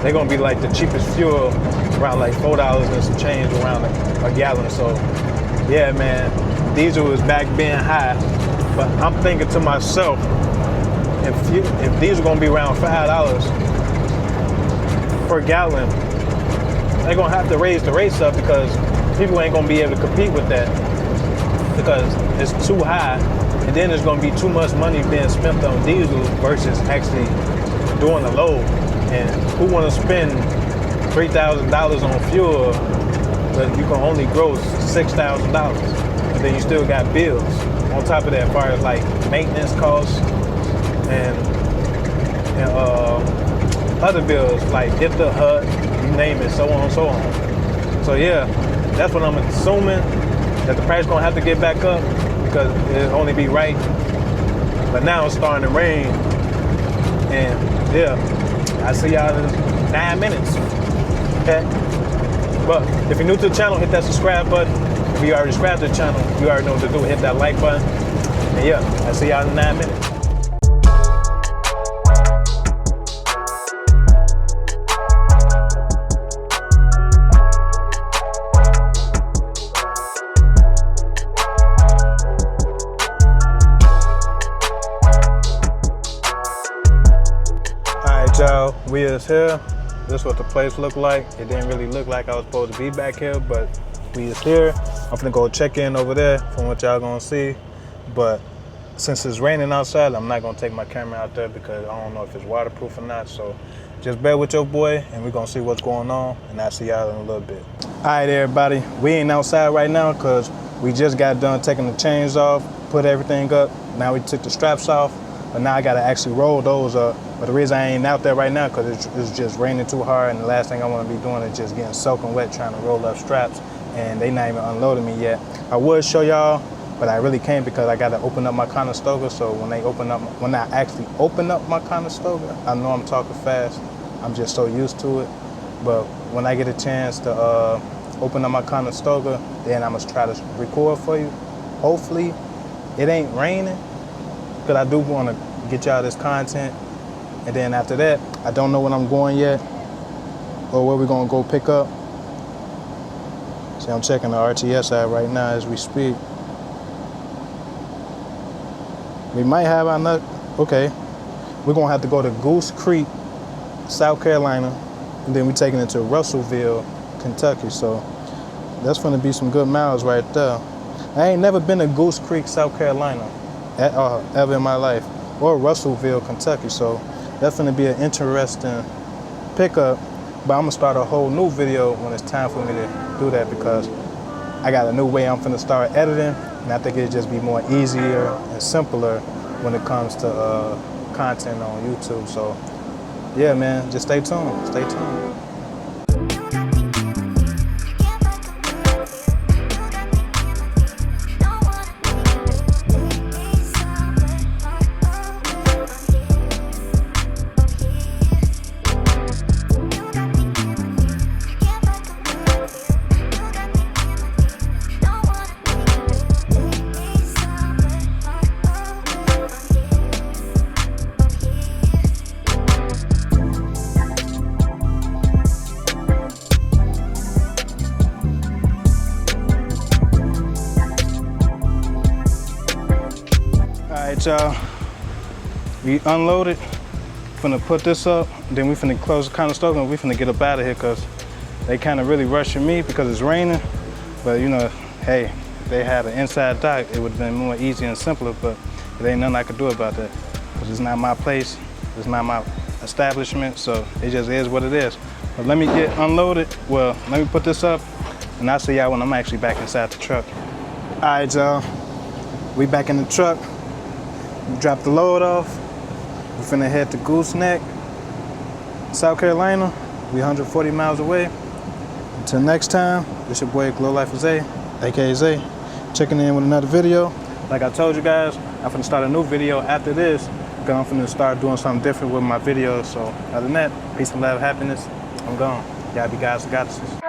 They're gonna be like the cheapest fuel, around like $4 and some change around a gallon. So yeah, man, diesel is back being high. But I'm thinking to myself, if these are gonna be around $5 per gallon, they're gonna have to raise the rates up because people ain't gonna be able to compete with that because it's too high. And then there's gonna be too much money being spent on diesel versus actually doing the load. And who wanna spend $3,000 on fuel, but you can only gross $6,000? And then you still got bills. On top of that, as far as like maintenance costs and other bills like get the hut, you name it, so on and so on. So yeah, that's what I'm assuming. that the price gonna have to get back up because it'll only be right. But now it's starting to rain. And yeah, I see y'all in 9 minutes. Okay? But if you're new to the channel, hit that subscribe button. If you already subscribed to the channel, you already know what to do. Hit that like button. And yeah, I see y'all in 9 minutes. Y'all, we is here. This is what the place looked like. It didn't really look like I was supposed to be back here, but we is here. I'm finna go check in over there from what y'all gonna see. But since it's raining outside, I'm not gonna take my camera out there because I don't know if it's waterproof or not. So just bear with your boy and we're gonna see what's going on, and I'll see y'all in a little bit. All right, everybody, we ain't outside right now because we just got done taking the chains off, put everything up. Now we took the straps off, but now I gotta actually roll those up. But the reason I ain't out there right now because it's just raining too hard, and the last thing I want to be doing is just getting soaking wet trying to roll up straps, and they not even unloading me yet. I would show y'all, but I really can't because I got to open up my Conestoga. So when I actually open up my Conestoga, I know I'm talking fast. I'm just so used to it. But when I get a chance to open up my Conestoga, then I'm gonna try to record for you. Hopefully, it ain't raining because I do want to get y'all this content. And then after that, I don't know when I'm going yet or where we're gonna go pick up. See, I'm checking the RTS out right now as we speak. We might have our nut. Okay. We're gonna have to go to Goose Creek, South Carolina, and then we're taking it to Russellville, Kentucky. So that's gonna be some good miles right there. I ain't never been to Goose Creek, South Carolina ever in my life, or Russellville, Kentucky. So that's gonna be an interesting pickup, but I'm gonna start a whole new video when it's time for me to do that because I got a new way I'm gonna start editing, and I think it'd just be more easier and simpler when it comes to content on YouTube. So yeah, man, just stay tuned, stay tuned. Y'all, we unloaded, finna put this up, then we finna close the Conestoga and we finna get up out of here because they kind of really rushing me because it's raining. But you know, hey, if they had an inside dock, it would have been more easy and simpler, but there ain't nothing I could do about that because it's not my place, it's not my establishment, so it just is what it is. But let me get unloaded, well, let me put this up and I'll see y'all when I'm actually back inside the truck. All right, y'all, we back in the truck. We dropped the load off. We're finna head to Gooseneck, South Carolina. We 140 miles away. Until next time, it's your boy Glo-Life with Zay, aka Zay, checking in with another video. Like I told you guys, I'm finna start a new video after this because I'm finna start doing something different with my videos. So other than that, peace and love, happiness. I'm gone. Y'all be guys and goddesses.